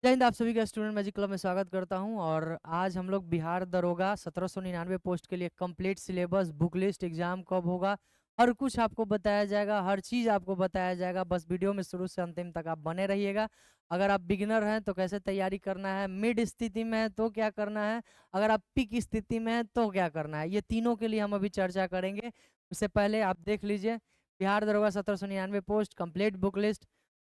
जय हिंद। आप सभी का स्टूडेंट मैजिक क्लब में स्वागत करता हूं। और आज हम लोग बिहार दरोगा 1799 पोस्ट के लिए complete syllabus, book list, exam कब होगा, हर कुछ आपको बताया जाएगा, हर चीज़ आपको बताया जाएगा। बस वीडियो में शुरू से अंतिम तक आप बने रहिएगा। अगर आप बिगिनर हैं तो कैसे तैयारी करना है, मिड स्थिति में है तो क्या करना है, अगर आप पीक स्थिति में है तो क्या करना है, ये तीनों के लिए हम अभी चर्चा करेंगे। उससे पहले आप देख लीजिए बिहार दरोगा 1799 पोस्ट कंप्लीट बुक लिस्ट।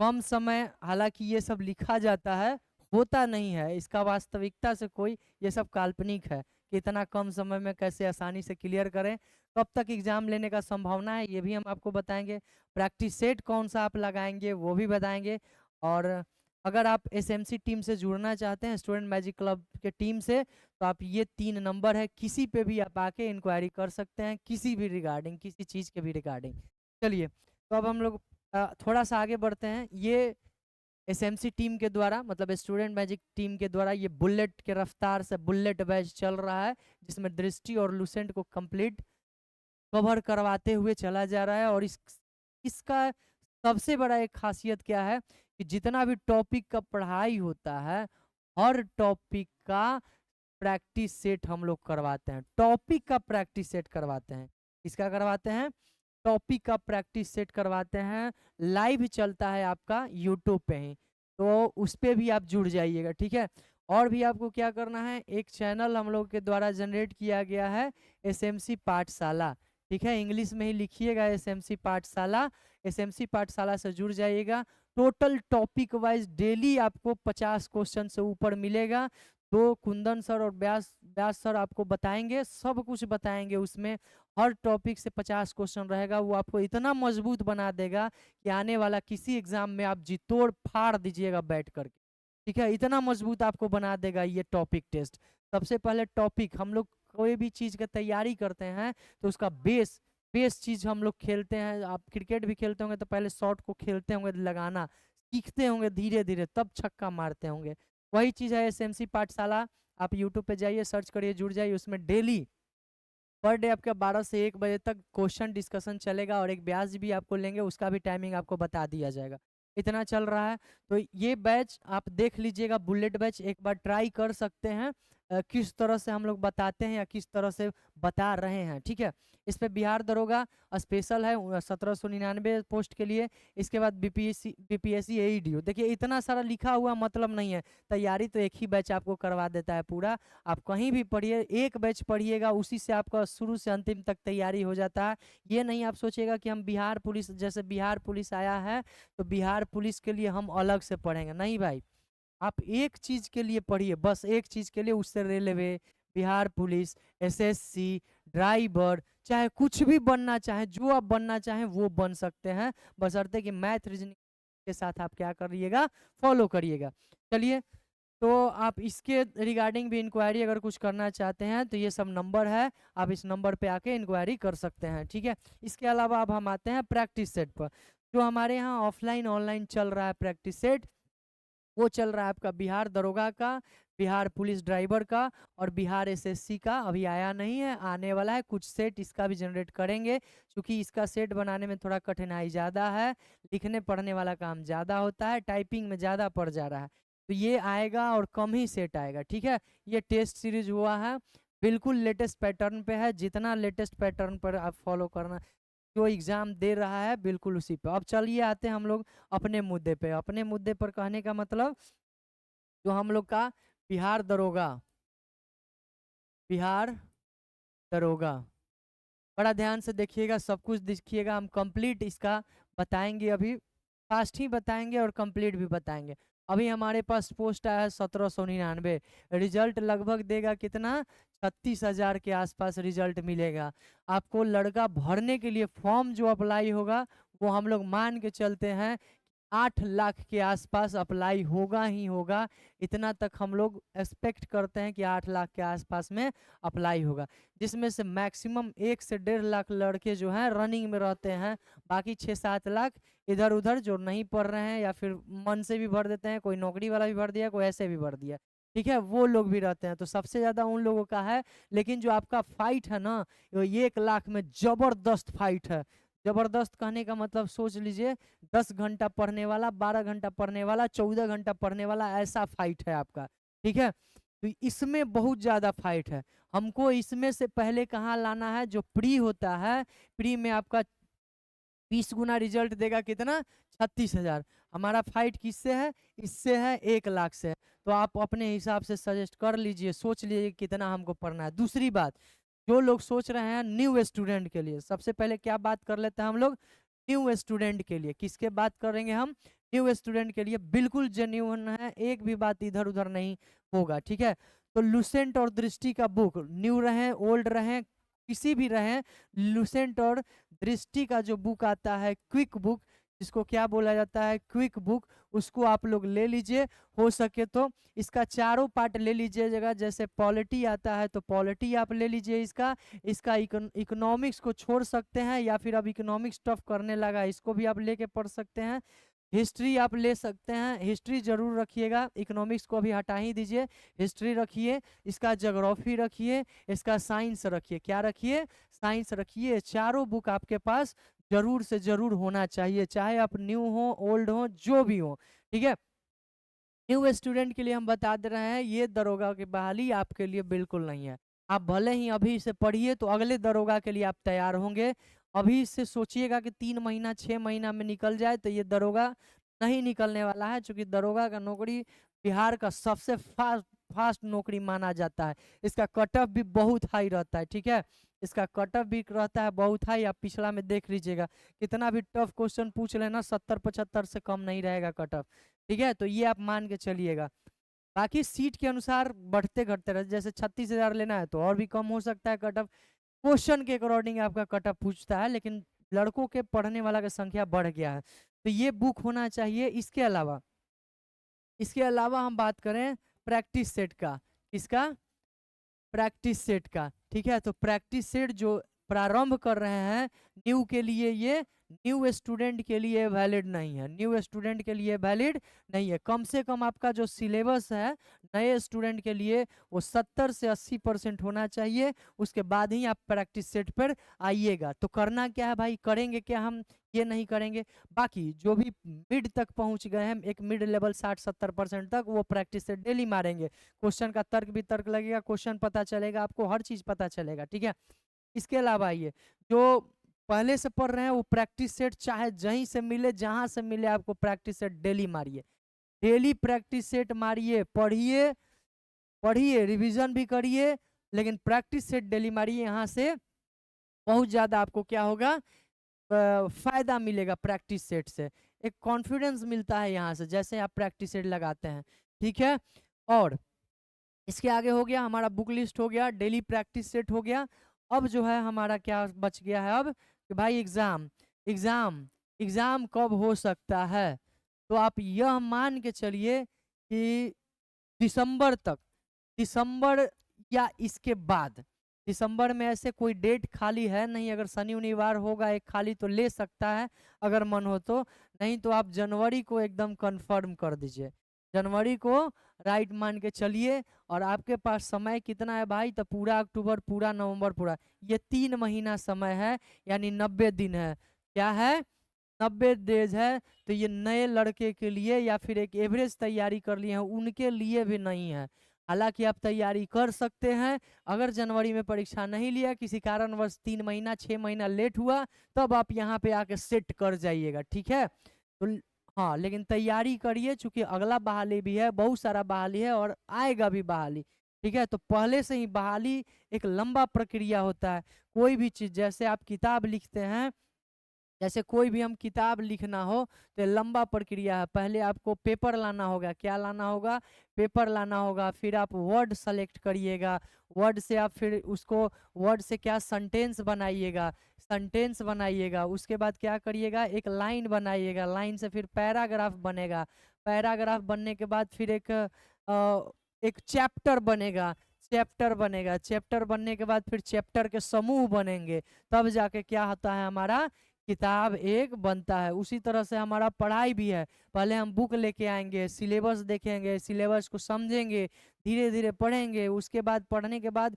कम समय, हालांकि ये सब लिखा जाता है, होता नहीं है, इसका वास्तविकता से कोई, ये सब काल्पनिक है कि इतना कम समय में कैसे आसानी से क्लियर करें। कब तक एग्जाम लेने का संभावना है ये भी हम आपको बताएंगे। प्रैक्टिस सेट कौन सा आप लगाएंगे वो भी बताएंगे। और अगर आप एसएमसी टीम से जुड़ना चाहते हैं, स्टूडेंट मैजिक क्लब के टीम से, तो आप ये 3 नंबर है, किसी पे भी आप आके इंक्वायरी कर सकते हैं, किसी भी रिगार्डिंग, किसी चीज़ के भी रिगार्डिंग। चलिए, तो अब हम लोग थोड़ा सा आगे बढ़ते हैं। ये एसएमसी टीम के द्वारा, मतलब स्टूडेंट मैजिक टीम के द्वारा, ये बुलेट के रफ्तार से बुलेट बैच चल रहा है, जिसमें दृष्टि और लुसेंट को कंप्लीट कवर करवाते हुए चला जा रहा है। और इसका सबसे बड़ा एक खासियत क्या है कि जितना भी टॉपिक का पढ़ाई होता है, हर टॉपिक का प्रैक्टिस सेट हम लोग करवाते हैं। टॉपिक का प्रैक्टिस सेट करवाते हैं। इसका करवाते हैं, टॉपिक का प्रैक्टिस सेट करवाते हैं। लाइव चलता है आपका यूट्यूब पे ही, तो उस पे भी आप जुड़ जाइएगा, ठीक है। और भी आपको क्या करना है, एक चैनल हम लोग के द्वारा जनरेट किया गया है, एसएमसी पाठशाला, ठीक है। इंग्लिश में ही लिखिएगा एसएमसी पाठशाला। एसएमसी पाठशाला से जुड़ जाइएगा। टोटल टॉपिक वाइज डेली आपको 50 क्वेश्चन से ऊपर मिलेगा। तो कुंदन सर और व्यास व्यास सर आपको बताएंगे, सब कुछ बताएंगे उसमें। हर टॉपिक से 50 क्वेश्चन रहेगा। वो आपको इतना मजबूत बना देगा कि आने वाला किसी एग्जाम में आप जी तोड़ फाड़ दीजिएगा बैठ करके, ठीक है। इतना मजबूत आपको बना देगा ये टॉपिक टेस्ट। सबसे पहले टॉपिक, हम लोग कोई भी चीज़ की तैयारी करते हैं तो उसका बेस बेस चीज़ हम लोग खेलते हैं। आप क्रिकेट भी खेलते होंगे तो पहले शॉट को खेलते होंगे, लगाना सीखते होंगे, धीरे धीरे तब छक्का मारते होंगे। वही चीज़ है एसएमसी पाठशाला। आप यूट्यूब पे जाइए, सर्च करिए, जुड़ जाइए। उसमें डेली पर डे आपका 12 से 1 बजे तक क्वेश्चन डिस्कशन चलेगा, और एक ब्याज भी आपको लेंगे, उसका भी टाइमिंग आपको बता दिया जाएगा। इतना चल रहा है। तो ये बैच आप देख लीजिएगा, बुलेट बैच एक बार ट्राई कर सकते हैं। किस तरह से हम लोग बताते हैं या किस तरह से बता रहे हैं, ठीक है। इस पे बिहार दरोगा स्पेशल है 1799 पोस्ट के लिए। इसके बाद बीपीएससी एईडीओ, देखिए इतना सारा लिखा हुआ मतलब नहीं है। तैयारी तो एक ही बैच आपको करवा देता है पूरा। आप कहीं भी पढ़िए, एक बैच पढ़िएगा, उसी से आपका शुरू से अंतिम तक तैयारी हो जाता है। ये नहीं आप सोचिएगा कि हम बिहार पुलिस, जैसे बिहार पुलिस आया है तो बिहार पुलिस के लिए हम अलग से पढ़ेंगे, नहीं भाई। आप एक चीज के लिए पढ़िए, बस एक चीज के लिए, उससे railway, Bihar police, SSC, driver, चाहे कुछ भी बनना चाहे, जो आप बनना चाहें वो बन सकते हैं, बशर्ते कि मैथ रीजनिंग के साथ आप क्या करिएगा, फॉलो करिएगा। चलिए, तो आप इसके रिगार्डिंग भी इंक्वायरी अगर कुछ करना चाहते हैं तो ये सब नंबर है, आप इस नंबर पे आके इंक्वायरी कर सकते हैं, ठीक है। इसके अलावा अब हम आते हैं प्रैक्टिस सेट पर। जो हमारे यहाँ ऑफलाइन ऑनलाइन चल रहा है प्रैक्टिस सेट, वो चल रहा है आपका बिहार दरोगा का, बिहार पुलिस ड्राइवर का, और बिहार एसएससी का अभी आया नहीं है, आने वाला है। कुछ सेट इसका भी जनरेट करेंगे, क्योंकि इसका सेट बनाने में थोड़ा कठिनाई ज़्यादा है, लिखने पढ़ने वाला काम ज़्यादा होता है, टाइपिंग में ज़्यादा पड़ जा रहा है। तो ये आएगा और कम ही सेट आएगा, ठीक है। ये टेस्ट सीरीज हुआ है, बिल्कुल लेटेस्ट पैटर्न पे है। जितना लेटेस्ट पैटर्न पर आप फॉलो करना, जो एग्जाम दे रहा है बिल्कुल उसी पे। अब चलिए आते हैं हम लोग अपने मुद्दे पे। अपने मुद्दे पर कहने का मतलब, जो हम लोग का बिहार दरोगा, बिहार दरोगा, बड़ा ध्यान से देखिएगा, सब कुछ देखिएगा। हम कंप्लीट इसका बताएंगे, अभी फास्ट ही बताएंगे और कंप्लीट भी बताएंगे। अभी हमारे पास पोस्ट आया है 1799। रिजल्ट लगभग देगा कितना, 36,000 के आसपास रिजल्ट मिलेगा आपको। लड़का भरने के लिए फॉर्म जो अप्लाई होगा, वो हम लोग मान के चलते हैं 8 लाख के आसपास अप्लाई होगा ही होगा। इतना तक हम लोग एक्सपेक्ट करते हैं कि 8 लाख के आसपास में अप्लाई होगा, जिसमें से मैक्सिमम 1 से 1.5 लाख लड़के जो हैं रनिंग में रहते हैं। बाकी 6-7 लाख इधर उधर जो नहीं पढ़ रहे हैं, या फिर मन से भी भर देते हैं, कोई नौकरी वाला भी भर दिया, कोई ऐसे भी भर दिया, ठीक है, वो लोग भी रहते हैं। तो सबसे ज़्यादा उन लोगों का है। लेकिन जो आपका फाइट है ना, वो 1 लाख में ज़बरदस्त फाइट है। जबरदस्त कहने का मतलब सोच लीजिए 10 घंटा पढ़ने वाला, 12 घंटा पढ़ने वाला, 14 घंटा पढ़ने वाला, ऐसा फाइट है आपका। ठीक है, तो इसमें बहुत ज्यादा फाइट है। हमको इसमें से पहले कहाँ लाना है, जो प्री होता है, प्री में आपका 20 गुना रिजल्ट देगा कितना, 36,000। हमारा फाइट किससे है, इससे है, 1 लाख से है। तो आप अपने हिसाब से सजेस्ट कर लीजिए, सोच लीजिए कितना हमको पढ़ना है। दूसरी बात, जो लोग सोच रहे हैं न्यू स्टूडेंट के लिए, सबसे पहले क्या बात कर लेते हैं हम लोग, न्यू स्टूडेंट के लिए। किसके बात करेंगे हम, न्यू स्टूडेंट के लिए, बिल्कुल जेन्युइन है, एक भी बात इधर उधर नहीं होगा। ठीक है, तो लुसेंट और दृष्टि का बुक, न्यू रहे ओल्ड रहे किसी भी रहे, लुसेंट और दृष्टि का जो बुक आता है, क्विक बुक, जिसको क्या बोला जाता है, क्विक बुक, उसको आप लोग ले लीजिए। हो सके तो इसका चारों पार्ट ले लीजिएगा। जैसे पॉलिटी आता है तो पॉलिटी आप ले लीजिए, इसका इकोनॉमिक्स को छोड़ सकते हैं, या फिर अब इकोनॉमिक्स टफ करने लगा, इसको भी आप लेके पढ़ सकते हैं। हिस्ट्री आप ले सकते हैं, हिस्ट्री जरूर रखिएगा, इकोनॉमिक्स को अभी हटा ही दीजिए, हिस्ट्री रखिए, इसका ज्योग्राफी रखिए, इसका साइंस रखिए। क्या रखिए, साइंस रखिए। चारों बुक आपके पास जरूर से जरूर होना चाहिए, चाहे आप न्यू हो ओल्ड हो जो भी हो। ठीक है, न्यू स्टूडेंट के लिए हम बता दे रहे हैं, ये दरोगा की बहाली आपके लिए बिल्कुल नहीं है। आप भले ही अभी से पढ़िए तो अगले दरोगा के लिए आप तैयार होंगे। अभी से सोचिएगा कि 3 महीना 6 महीना में निकल जाए, तो ये दरोगा नहीं निकलने वाला है, क्योंकि दरोगा का नौकरी बिहार का सबसे फास्ट फास्ट नौकरी माना जाता है। इसका कट ऑफ भी बहुत हाई रहता है। ठीक है, इसका कट ऑफ भी रहता है बहुत हाई। आप पिछला में देख लीजिएगा, कितना भी टफ क्वेश्चन पूछ लेना, 70-75 से कम नहीं रहेगा कट ऑफ। ठीक है, तो ये आप मान के चलिएगा। बाकी सीट के अनुसार बढ़ते घटते रहते, जैसे 36,000 लेना है तो और भी कम हो सकता है कट ऑफ, क्वेश्चन के अकॉर्डिंग आपका कट ऑफ पूछता है, लेकिन लड़कों के पढ़ने वाला की संख्या बढ़ गया है, तो ये बुक होना चाहिए। इसके अलावा हम बात करें प्रैक्टिस सेट का, किसका, प्रैक्टिस सेट का। ठीक है, तो प्रैक्टिस सेट जो प्रारंभ कर रहे हैं न्यू के लिए, ये न्यू स्टूडेंट के लिए वैलिड नहीं है, न्यू स्टूडेंट के लिए वैलिड नहीं है। कम से कम आपका जो सिलेबस है नए स्टूडेंट के लिए, वो 70 से 80% होना चाहिए। उसके बाद ही आप प्रैक्टिस सेट पर आइएगा। तो करना क्या है भाई, करेंगे क्या हम, ये नहीं करेंगे। बाकी जो भी मिड तक पहुंच गए हैं, एक मिड लेवल 60-70% तक, वो प्रैक्टिस सेट डेली मारेंगे। क्वेश्चन का तर्क भी तर्क लगेगा, क्वेश्चन पता चलेगा आपको, हर चीज पता चलेगा। ठीक है, इसके अलावा आइए, जो पहले से पढ़ रहे हैं वो प्रैक्टिस सेट चाहे जहीं से मिले जहां से मिले, आपको प्रैक्टिस सेट डेली मारिए, डेली प्रैक्टिस सेट मारिए, पढ़िए पढ़िए, रिवीजन भी करिए, लेकिन प्रैक्टिस सेट डेली मारिए। यहाँ से बहुत ज्यादा आपको क्या होगा, फायदा मिलेगा प्रैक्टिस सेट से, एक कॉन्फिडेंस मिलता है यहाँ से, जैसे आप प्रैक्टिस सेट लगाते हैं। ठीक है, और इसके आगे हो गया हमारा बुक लिस्ट, हो गया डेली प्रैक्टिस सेट, हो गया। अब जो है हमारा क्या बच गया है अब, कि भाई एग्जाम एग्जाम कब हो सकता है। तो आप यह मान के चलिए कि दिसंबर तक, दिसंबर या इसके बाद, दिसंबर में ऐसे कोई डेट खाली है नहीं। अगर शनि शनिवार होगा एक खाली तो ले सकता है अगर मन हो तो, नहीं तो आप जनवरी को एकदम कंफर्म कर दीजिए, जनवरी को राइट मान के चलिए। और आपके पास समय कितना है भाई, तो पूरा अक्टूबर, पूरा नवंबर, पूरा ये 3 महीना समय है, यानी 90 दिन है। क्या है, 90 डेज है। तो ये नए लड़के के लिए या फिर एक एवरेज तैयारी कर लिए हैं उनके लिए भी नहीं है। हालांकि आप तैयारी कर सकते हैं, अगर जनवरी में परीक्षा नहीं लिया, किसी कारणवश 3 महीना 6 महीना लेट हुआ, तब आप यहाँ पे आके सेट कर जाइएगा। ठीक है, तो हाँ, लेकिन तैयारी करिए, चूंकि अगला बहाली भी है, बहुत सारा बहाली है और आएगा भी बहाली। ठीक है, तो पहले से ही बहाली एक लंबा प्रक्रिया होता है। कोई भी चीज, जैसे आप किताब लिखते हैं, जैसे कोई भी हम किताब लिखना हो तो ये लंबा प्रक्रिया है। पहले आपको पेपर लाना होगा, क्या लाना होगा, पेपर लाना होगा, फिर आप वर्ड सेलेक्ट करिएगा, वर्ड से आप फिर उसको, वर्ड से क्या सेंटेंस बनाइएगा, सेंटेंस बनाइएगा, उसके बाद क्या करिएगा, एक लाइन बनाइएगा, लाइन से फिर पैराग्राफ बनेगा, पैराग्राफ बनने के बाद फिर एक चैप्टर बनेगा, चैप्टर बनेगा, चैप्टर बनने के बाद फिर चैप्टर के समूह बनेंगे, तब जाके क्या होता है, हमारा किताब एक बनता है। उसी तरह से हमारा पढ़ाई भी है, पहले हम बुक लेके आएंगे, सिलेबस देखेंगे, सिलेबस को समझेंगे, धीरे धीरे पढ़ेंगे, उसके बाद पढ़ने के बाद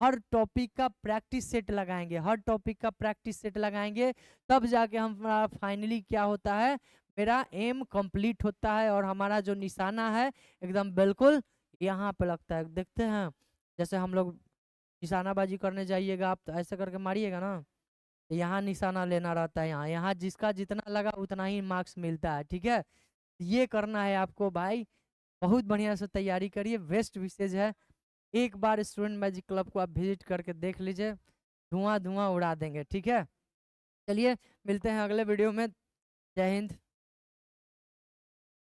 हर टॉपिक का प्रैक्टिस सेट लगाएंगे, हर टॉपिक का प्रैक्टिस सेट लगाएंगे, तब जाके हमारा फाइनली क्या होता है, मेरा एम कंप्लीट होता है और हमारा जो निशाना है एकदम बिल्कुल यहाँ पे लगता है। देखते हैं जैसे हम लोग निशानाबाजी करने जाइएगा, आप तो ऐसे करके मारिएगा ना, तो यहाँ निशाना लेना रहता है, यहाँ यहाँ जिसका जितना लगा उतना ही मार्क्स मिलता है, ठीक है। ये करना है आपको भाई, बहुत बढ़िया से तैयारी करिए, बेस्ट विशेष है। एक बार स्टूडेंट मैजिक क्लब को आप विजिट करके देख लीजिए, धुआं धुआं उड़ा देंगे, ठीक है। चलिए मिलते हैं अगले वीडियो में। जय हिंद।